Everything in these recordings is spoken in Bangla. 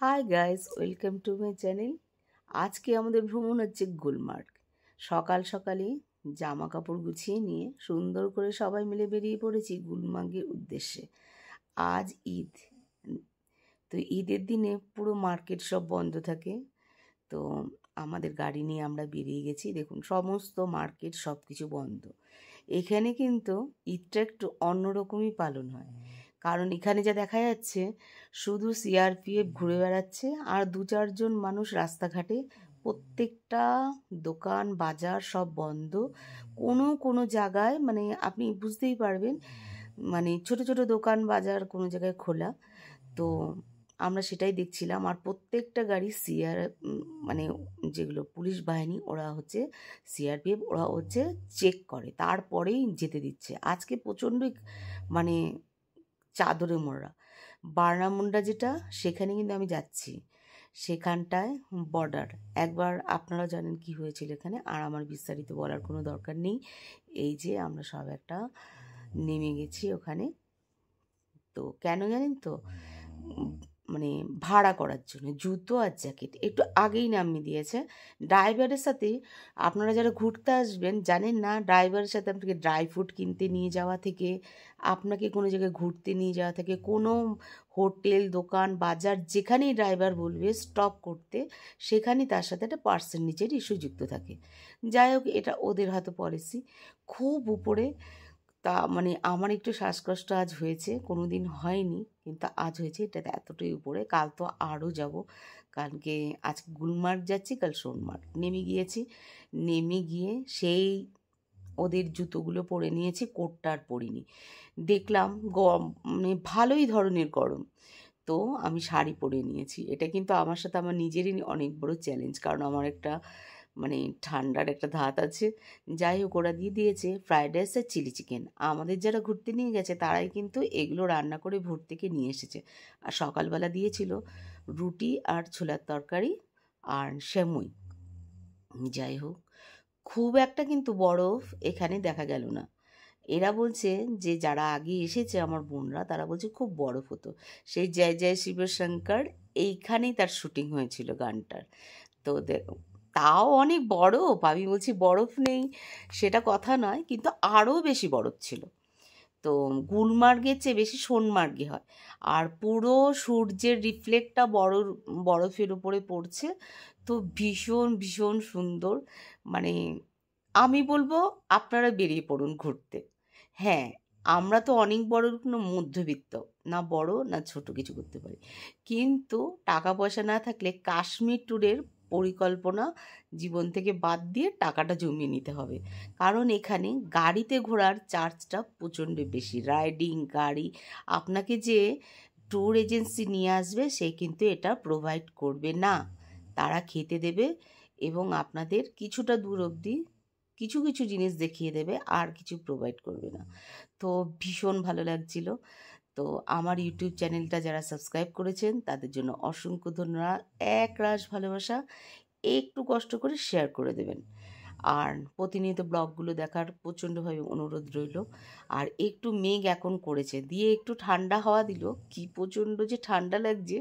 Hi guys, welcome to my channel. আজকে আমাদের ভ্রমণ হচ্ছে গুলমার্গ। সকাল সকালে জামা কাপড় গুছিয়ে নিয়ে সুন্দর করে সবাই মিলে বেরিয়ে পড়েছি গুলমার্গের উদ্দেশ্যে। আজ ঈদ, তো ঈদের দিনে পুরো মার্কেট সব বন্ধ থাকে। তো আমাদের গাড়ি নিয়ে আমরা বেরিয়ে গেছি। দেখুন, সমস্ত মার্কেট সব কিছু বন্ধ। এখানে কিন্তু ঈদটা একটু অন্যরকমই পালন হয়, কারণ এখানে যা দেখা যাচ্ছে শুধু সিআরপিএফ ঘুরে বেড়াচ্ছে আর দু চারজন মানুষ রাস্তাঘাটে। প্রত্যেকটা দোকান বাজার সব বন্ধ। কোনো কোনো জায়গায় মানে আপনি বুঝতেই পারবেন, মানে ছোট ছোট দোকান বাজার কোনো জায়গায় খোলা। তো আমরা সেটাই দেখছিলাম। আর প্রত্যেকটা গাড়ি মানে যেগুলো পুলিশ বাহিনী, ওরা হচ্ছে সিআরপিএফ, ওরা হচ্ছে চেক করে, তারপরেই যেতে দিচ্ছে। আজকে প্রচণ্ড মানে চাদরে মোড়া বারনামুন্ডা যেটা, সেখানে কিন্তু আমি যাচ্ছি। সেখানটায় বর্ডার, একবার আপনারা জানেন কি হয়েছিল এখানে, আর আমার বিস্তারিত বলার কোনো দরকার নেই। এই যে আমরা সব একটা নেমে গেছি ওখানে। তো কেন জানেন তো, উম, মানে ভাড়া করার জন্য জুতো আর জ্যাকেট একটু আগেই নামিয়ে দিয়েছে ড্রাইভারের সাথে। আপনারা যারা ঘুরতে আসবেন জানেন না, ড্রাইভারের সাথে আপনাকে ড্রাই ফ্রুট কিনতে নিয়ে যাওয়া থেকে, আপনাকে কোনো জায়গায় ঘুরতে নিয়ে যাওয়া থেকে, কোনো হোটেল দোকান বাজার যেখানেই ড্রাইভার বলবে স্টপ করতে, সেখানেই তার সাথে একটা পার্সেন্ট নিচের ইস্যু যুক্ত থাকে। যাই হোক, এটা ওদের হয়তো পলিসি। খুব উপরে। তা মানে আমার একটু শ্বাসকষ্ট আজ হয়েছে, কোনো দিন হয়নি কিন্তু আজ হয়েছে। এটা এতটাই উপরে, কাল তো আরও যাব। কালকে আজকে গুলমার্গ যাচ্ছি, কাল সোনমার্গ নেমে গিয়েছি। নেমে গিয়ে সেই ওদের জুতোগুলো পরে নিয়েছি, কোটটা আর পরিনি। দেখলাম গরম, মানে ভালোই ধরনের গরম। তো আমি শাড়ি পরে নিয়েছি। এটা কিন্তু আমার সাথে আমার নিজেরই অনেক বড় চ্যালেঞ্জ, কারণ আমার একটা মানে ঠান্ডার একটা ধাত আছে। যাই হোক, ওরা দিয়ে দিয়েছে ফ্রাইড রাইস আর চিলি চিকেন। আমাদের যারা ঘুরতে নিয়ে গেছে তারাই কিন্তু এগুলো রান্না করে ভোর থেকে নিয়ে এসেছে। আর সকালবেলা দিয়েছিল রুটি আর ছোলার তরকারি আর সেমুই। যাই হোক, খুব একটা কিন্তু বরফ এখানে দেখা গেল না। এরা বলছে যে যারা আগে এসেছে আমার বোনরা, তারা বলছে খুব বরফ হতো। সেই জয় জয় শিব শঙ্কর, এইখানেই তার শুটিং হয়েছিল গানটার। তো তাও অনেক বরফ, আমি বলছি বরফ নেই সেটা কথা নয়, কিন্তু আরও বেশি বরফ ছিল। তো গুলমার্গের চেয়ে বেশি সোনমার্গে হয়। আর পুরো সূর্যের রিফ্লেক্টটা বরফের উপরে পড়ছে। তো ভীষণ ভীষণ সুন্দর। মানে আমি বলবো আপনারা বেরিয়ে পড়ুন ঘুরতে। হ্যাঁ, আমরা তো অনেক বড় কোনো মধ্যবিত্ত, না বড় না ছোট কিছু করতে পারি, কিন্তু টাকা পয়সা না থাকলে কাশ্মীর ট্যুরের পরিকল্পনা জীবন থেকে বাদ দিয়ে টাকাটা জমিয়ে নিতে হবে। কারণ এখানে গাড়িতে ঘোরার চার্জটা প্রচণ্ড বেশি। রাইডিং গাড়ি আপনাকে যে ট্যুর এজেন্সি নিয়ে আসবে, সে কিন্তু এটা প্রোভাইড করবে না। তারা খেতে দেবে এবং আপনাদের কিছুটা দূর অবধি কিছু কিছু জিনিস দেখিয়ে দেবে, আর কিছু প্রোভাইড করবে না। তো ভীষণ ভালো লাগছিল। তো আমার ইউটিউব চ্যানেলটা যারা সাবস্ক্রাইব করেছেন তাদের জন্য অসংখ্য ধন্যবাদ। একরাশ ভালোবাসা। একটু কষ্ট করে শেয়ার করে দেবেন। আর প্রতিনিয়ত ব্লগগুলো দেখার প্রচণ্ডভাবে অনুরোধ রইল। আর একটু মেঘ এখন করেছে, দিয়ে একটু ঠান্ডা হাওয়া দিল, কি প্রচণ্ড যে ঠান্ডা লাগছে।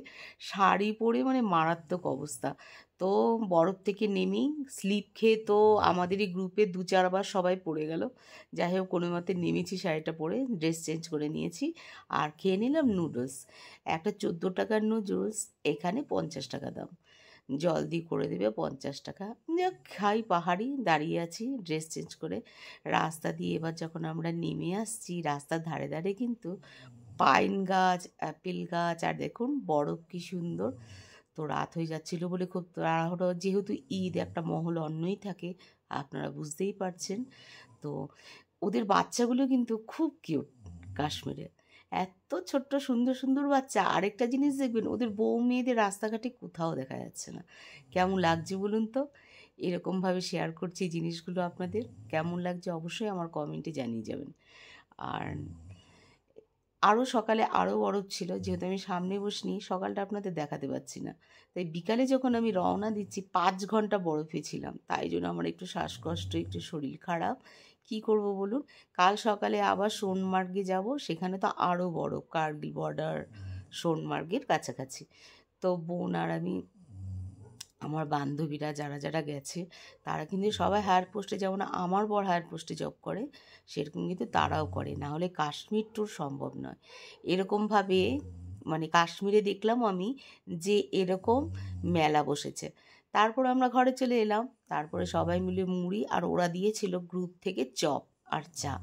শাড়ি পরে মানে মারাত্মক অবস্থা। তো বরফ থেকে নেমেই স্লিপ খেয়ে তো আমাদেরই গ্রুপে দু চারবার সবাই পড়ে গেল। যাই হোক, কোনো মতে নেমেছি, শাড়িটা পরে ড্রেস চেঞ্জ করে নিয়েছি। আর খেয়ে নিলাম নুডলস। একটা 14 টাকার নুডলস, এখানে 50 টাকা দাম। জলদি করে দেবে 50 টাকা। যাক, খাই পাহাড়ি, দাঁড়িয়ে আছি ড্রেস চেঞ্জ করে। রাস্তা দিয়ে এবার যখন আমরা নেমে আসছি, রাস্তার ধারে ধারে কিন্তু পাইন গাছ, অ্যাপেল গাছ, আর দেখুন বরফ কি সুন্দর। তো রাত হয়ে যাচ্ছিল বলে খুব তাড়াহুড়ো, যেহেতু ঈদ একটা মহল অন্যই থাকে, আপনারা বুঝতেই পারছেন। তো ওদের বাচ্চাগুলো কিন্তু খুব কিউট কাশ্মীরে। এত ছোট্ট সুন্দর সুন্দর বাচ্চা। আরেকটা জিনিস দেখবেন, ওদের বউ মেয়েদের রাস্তাঘাটে কোথাও দেখা যাচ্ছে না। কেমন লাগছে বলুন তো? এরকমভাবে শেয়ার করছি এই জিনিসগুলো আপনাদের। কেমন লাগছে অবশ্যই আমার কমেন্টে জানিয়ে যাবেন। আর আরও সকালে আরও বরফ ছিল, যেহেতু আমি সামনে বসিনি সকালটা আপনাদের দেখাতে পারছি না। তাই বিকালে যখন আমি রওনা দিচ্ছি 5 ঘন্টা বরফে ছিলাম, তাই জন্য আমার একটু শ্বাসকষ্ট, একটু শরীর খারাপ। কি করব বলুন? কাল সকালে আবার সোনমার্গে যাব, সেখানে তো আরও বরফ, কার্গিল বর্ডার সোনমার্গের কাছাকাছি। তো তো বোন আর আমি, আমার বান্ধবীরা যারা যারা গেছে তারা কিন্তু সবাই হায়ার পোস্টে, যেমন আমার বর হায়ার পোস্টে জব করে সেরকম কিন্তু তারাও করে, না হলে কাশ্মীর ট্যুর সম্ভব নয়। এরকমভাবে মানে কাশ্মীরে দেখলাম আমি যে এরকম মেলা বসেছে। তারপর আমরা ঘরে চলে এলাম, তারপরে সবাই মিলে মুড়ি, আর ওরা দিয়েছিল গ্রুপ থেকে চপ আর চা।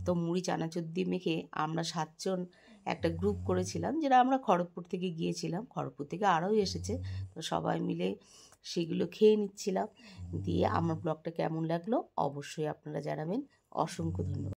তো মুড়ি চানাচুর দিয়ে মেখে আমরা 7 জন একটা গ্রুপ করেছিলাম, যেটা আমরা খড়গপুর থেকে গিয়েছিলাম, খড়গপুর থেকে আরও এসেছে। তো সবাই মিলে সেগুলো খেয়ে নিচ্ছিলাম। দিয়ে আমার ব্লগটা কেমন লাগলো অবশ্যই আপনারা জানাবেন। অসংখ্য ধন্যবাদ।